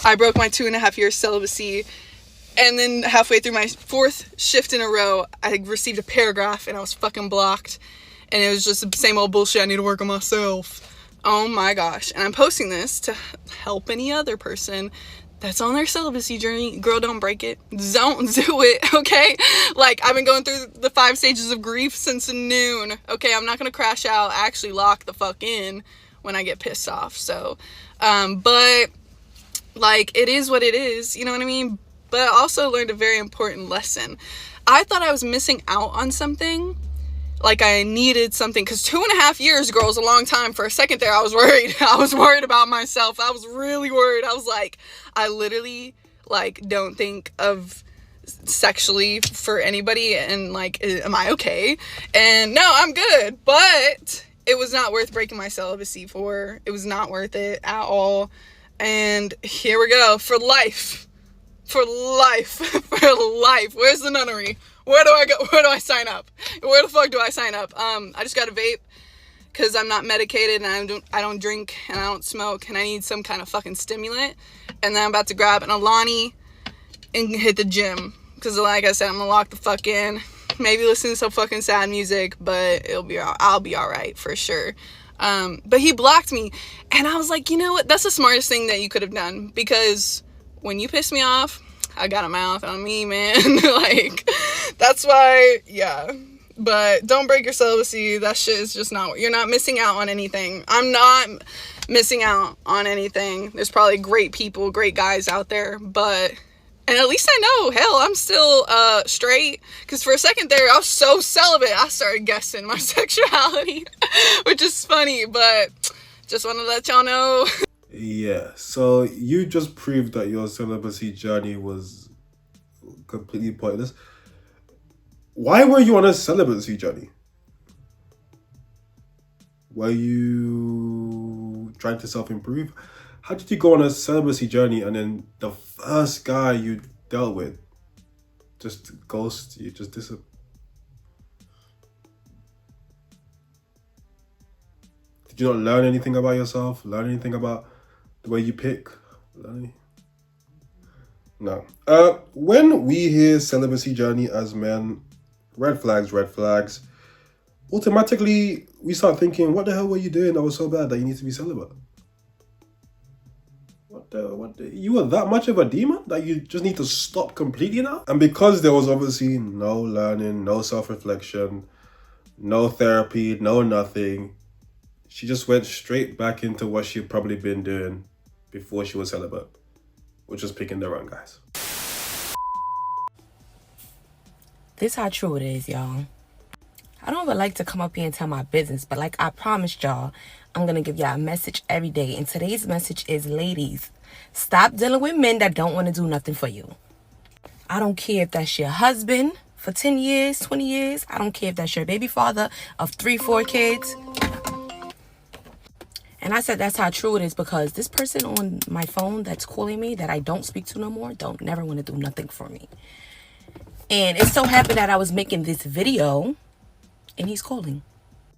I broke my 2.5 year celibacy, and then halfway through my 4th shift in a row, I received a paragraph and I was fucking blocked. And it was just the same old bullshit. I need to work on myself. Oh my gosh. And I'm posting this to help any other person that's on their celibacy journey. Girl, don't break it. Don't do it, okay? Like, I've been going through the 5 stages of grief since noon. Okay, I'm not gonna crash out. I actually lock the fuck in when I get pissed off. So, but, like, it is what it is. You know what I mean? But I also learned a very important lesson. I thought I was missing out on something. Like, I needed something, because 2.5 years, girl, is a long time. For a second there, I was worried. I was worried about myself. I was really worried. I was like, I literally, like, don't think of sexually for anybody, and, like, am I okay? And no, I'm good, but it was not worth breaking my celibacy for. It was not worth it at all. And here we go, for life. For life. Where's the nunnery? Where do I go? Where do I sign up? Where the fuck do I sign up? I just got a vape because I'm not medicated, and I don't drink, and I don't smoke, and I need some kind of fucking stimulant. And then I'm about to grab an Alani and hit the gym, because like I said, I'm gonna lock the fuck in. Maybe listen to some fucking sad music, but I'll be all right for sure. But he blocked me, and I was like, you know what? That's the smartest thing that you could have done, because when you piss me off, I got a mouth on me, man. Like, that's why, yeah. But don't break your celibacy. That shit is just not, you're not missing out on anything. I'm not missing out on anything. There's probably great people, great guys out there, but, and at least I know, hell, I'm still straight. Because for a second there, I was so celibate, I started guessing my sexuality, which is funny, but just want to let y'all know. Yeah, so you just proved that your celibacy journey was completely pointless. Why were you on a celibacy journey? Were you trying to self-improve? How did you go on a celibacy journey and then the first guy you dealt with just ghost you, just disappeared? Did you not learn anything about yourself? Learn anything about the way you pick? No. When we hear celibacy journey as men, red flags, automatically we start thinking, what the hell were you doing that was so bad that you need to be celibate? You were that much of a demon that you just need to stop completely now? And because there was obviously no learning, no self-reflection, no therapy, no nothing, she just went straight back into what she'd probably been doing before she was celibate, which was picking the wrong guys. This how true it is, y'all. I don't even like to come up here and tell my business, but like I promised y'all, I'm going to give y'all a message every day. And today's message is, ladies, stop dealing with men that don't want to do nothing for you. I don't care if that's your husband for 10 years, 20 years. I don't care if that's your baby father of 3, 4 kids. And I said that's how true it is, because this person on my phone that's calling me that I don't speak to no more don't never want to do nothing for me. And it so happened that I was making this video and he's calling.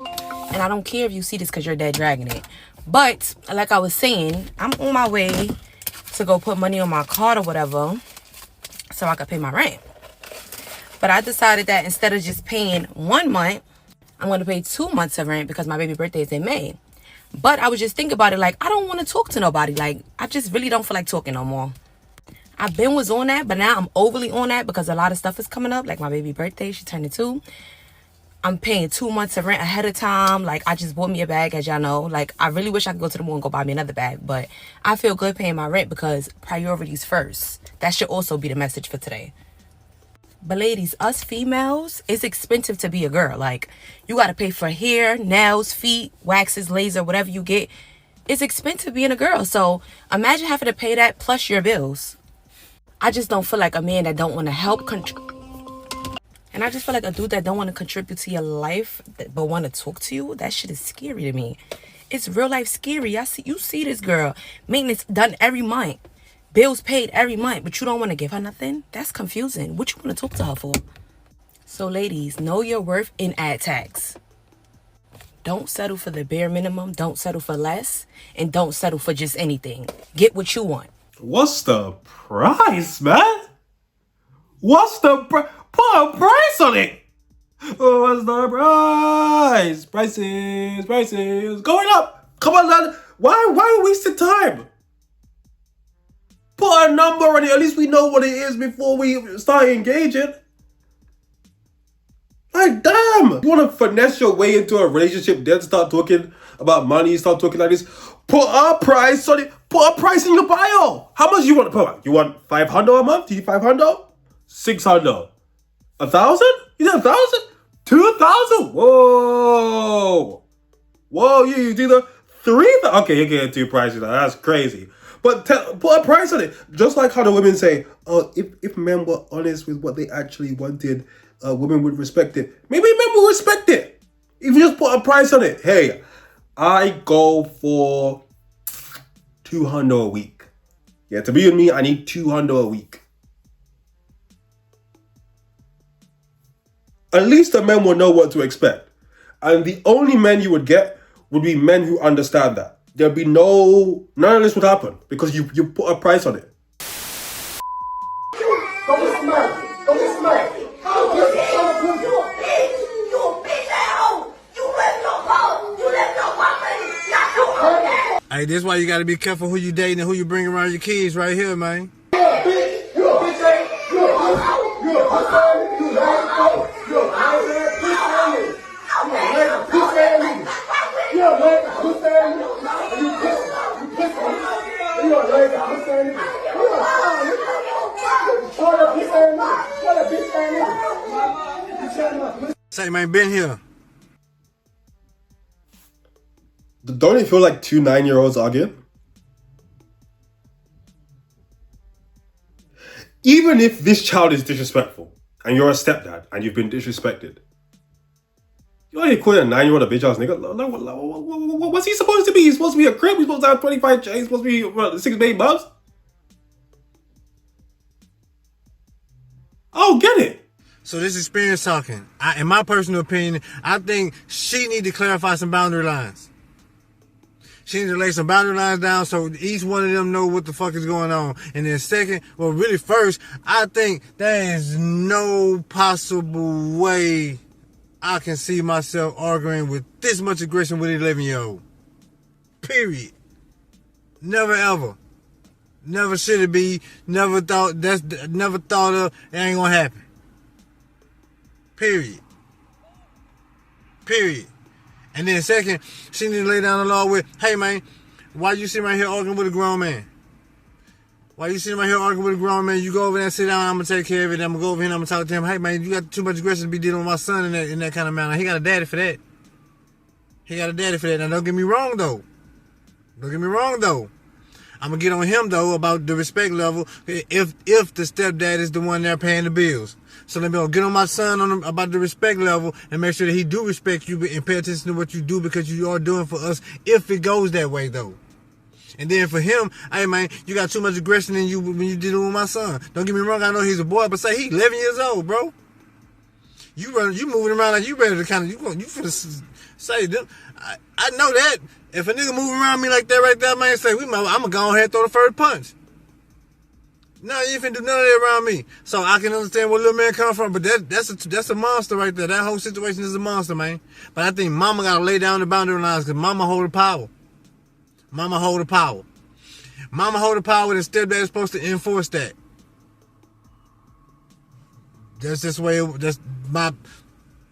And I don't care if you see this because you're dead dragging it. But like I was saying, I'm on my way to go put money on my card or whatever so I could pay my rent. But I decided that instead of just paying 1 month, I'm going to pay 2 months of rent because my baby birthday is in May. But I was just thinking about it, like, I don't want to talk to nobody. Like, I just really don't feel like talking no more. I've been was on that, but now I'm overly on that because a lot of stuff is coming up. Like my baby birthday, she turned 2. I'm paying 2 months of rent ahead of time. Like, I just bought me a bag, as y'all know. Like, I really wish I could go to the mall and go buy me another bag. But I feel good paying my rent because priorities first. That should also be the message for today. But ladies, us females, it's expensive to be a girl. Like, you got to pay for hair, nails, feet, waxes, laser, whatever you get. It's expensive being a girl. So imagine having to pay that plus your bills. I just don't feel like a man that don't want to help and I just feel like a dude that don't want to contribute to your life but want to talk to you, that shit is scary to me. It's real life scary. You see this girl, maintenance done every month, bills paid every month, but you don't want to give her nothing? That's confusing. What you want to talk to her for? So ladies, know your worth and add tax. Don't settle for the bare minimum. Don't settle for less. And don't settle for just anything. Get what you want. What's the price, man? What's the price? Put a price on it. Oh, what's the price? Prices going up. Come on, lad. Why waste the time? Put a number on it. At least we know what it is before we start engaging. Like, damn. You want to finesse your way into a relationship, then start talking about money, start talking like this. Put a price on it. Put a price in your bio. How much you want to put? You want 500 a month? Do you 500? 600? 1,000? You said 1,000? 2,000? Whoa. Whoa, you do the 3,000? Okay, you're getting two prices now. That's crazy. But put a price on it. Just like how the women say, oh, if men were honest with what they actually wanted, women would respect it. Maybe men will respect it. If you just put a price on it. Hey, I go for 200 a week. Yeah, to be with me, I need 200 a week. At least the men will know what to expect. And the only men you would get would be men who understand that. There'll be none of this would happen because you put a price on it. Don't be smart. Don't be smart. You a bitch. You a bitch at home. You left your phone. You left your woman. Not your home. Hey, this is why you gotta be careful who you dating and who you bring around your kids right here, man. You a bitch. You a bitch. You a bitch. You a bitch. You a Say, man, been here. Don't it feel like two 9-year-olds arguing? Even if this child is disrespectful and you're a stepdad and you've been disrespected, you ain't calling a 9-year-old a bitch ass nigga. What's he supposed to be? He's supposed to be a crib. He's supposed to have 25 J's. He's supposed to be 6 baby bubs. Oh, get it. So this experience talking. In my personal opinion, I think she need to clarify some boundary lines. She needs to lay some boundary lines down so each one of them know what the fuck is going on. And then second, well, really first, I think there is no possible way I can see myself arguing with this much aggression with an 11-year-old. Period. Never ever. Never should it be. Never thought of. It ain't gonna happen. Period. And then second, she need to lay down the law with, hey man, why you sitting right here arguing with a grown man? Why you sitting right here arguing with a grown man? You go over there and sit down, I'm gonna take care of it. I'm gonna go over here and I'm gonna talk to him. Hey man, you got too much aggression to be dealing with my son in that kind of manner. He got a daddy for that. Now don't get me wrong though. I'm gonna get on him though about the respect level if the stepdad is the one there paying the bills. So let me get on my son about the respect level and make sure that he do respect you and pay attention to what you do because you are doing for us if it goes that way though. And then for him, hey man, you got too much aggression in you when you dealing with my son. Don't get me wrong, I know he's a boy, but say he's 11 years old, bro. You moving around like you ready to kind of you finna say them. I know that. If a nigga moving around me like that right there, man, say I'm gonna go ahead and throw the first punch. No, you ain't finna do none of that around me. So I can understand where little man come from, but that's a monster right there. That whole situation is a monster, man. But I think mama gotta lay down the boundary lines because mama hold the power. Mama hold the power, and stepdad is supposed to enforce that. That's just the way.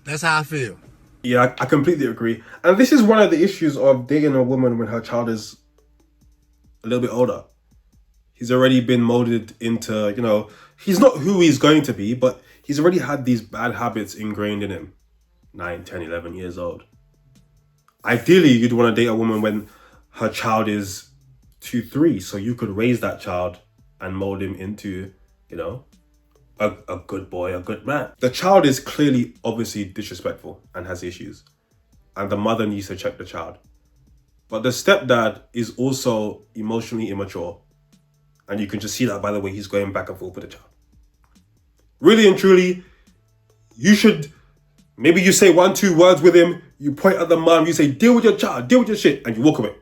That's how I feel. Yeah, I completely agree. And this is one of the issues of dating a woman when her child is a little bit older. He's already been molded into, he's not who he's going to be, but he's already had these bad habits ingrained in him. 9, 10, 11 years old. Ideally, you'd want to date a woman when her child is 2, 3, so you could raise that child and mold him into, a good boy, a good man. The child is clearly, obviously disrespectful and has issues. And the mother needs to check the child. But the stepdad is also emotionally immature. And you can just see that by the way he's going back and forth with the child. Really and truly, you should, maybe you say 1, 2 words with him, you point at the mom, you say, deal with your child, deal with your shit, and you walk away.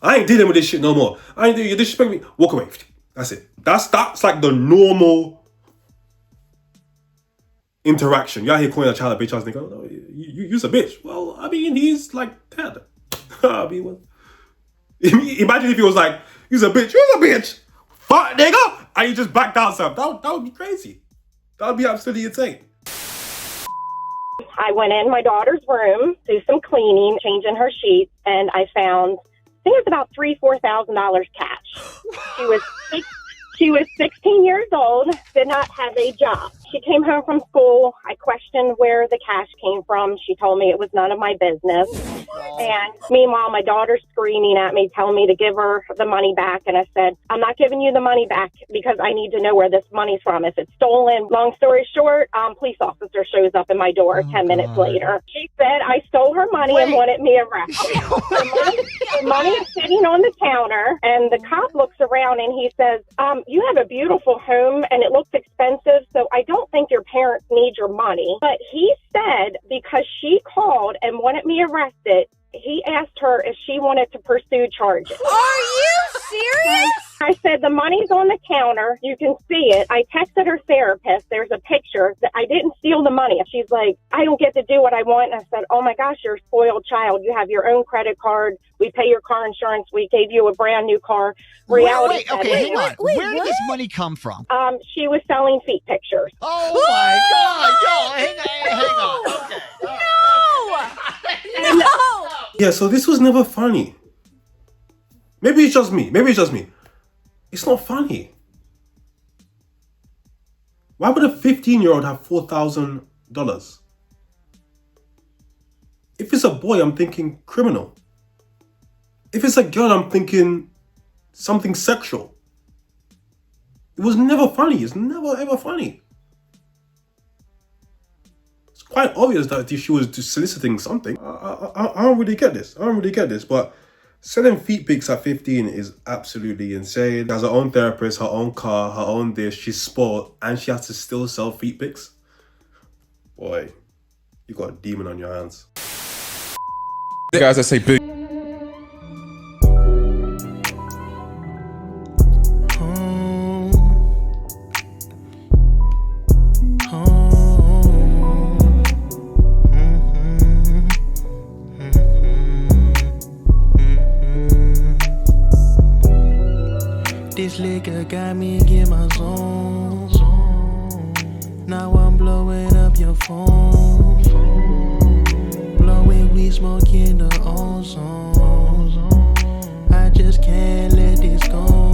I ain't dealing with this shit no more. I ain't doing you disrespect me. Walk away. That's it. That's like the normal interaction. You're out here calling a child a bitch ass nigga. Oh, no, you's a bitch. Well, I mean, he's like dead. I mean, well, imagine if he was like, you's a bitch. You's a bitch. Fuck nigga. And you just backed out some. That would be crazy. That would be absolutely insane. I went in my daughter's room, do some cleaning, changing her sheets, and I found, I think it was about $4,000 cash. She was 16 years old, did not have a job. She came home from school. I questioned where the cash came from. She told me it was none of my business. And meanwhile, my daughter's screaming at me, telling me to give her the money back. And I said, I'm not giving you the money back because I need to know where this money's from. If it's stolen, long story short, police officer shows up in my door 10 minutes later. She said I stole her money and wanted me arrested. The money is sitting on the counter, and the cop looks around and he says, you have a beautiful home and it looks expensive, so I don't think your parents need your money. But he said because she called and wanted me arrested, he asked her if she wanted to pursue charges. Are you serious? I said, the money's on the counter. You can see it. I texted her therapist. There's a picture that I didn't steal the money. She's like, I don't get to do what I want. And I said, oh my gosh, you're a spoiled child. You have your own credit card. We pay your car insurance. We gave you a brand new car. Wait, hang on. Where did this money come from? She was selling feet pictures. Oh my God. Yo, hang on. Okay. No! Yeah, so this was never funny. Maybe it's just me. It's not funny. Why would a 15-year-old have $4,000? If it's a boy, I'm thinking criminal. If it's a girl, I'm thinking something sexual. It was never funny. It's never ever funny. It's quite obvious that she was just soliciting something. I don't really get this. But selling feet pics at 15 is absolutely insane. She has her own therapist, her own car, her own this. She's spoiled, and she has to still sell feet pics. Boy, you got a demon on your hands. Guys that say big. This liquor got me in my zone. Now I'm blowing up your phone. Blowing weed, smoking the ozone. I just can't let this go.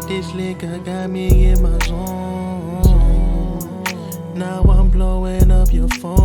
This liquor got me in my zone. Now I'm blowing up your phone.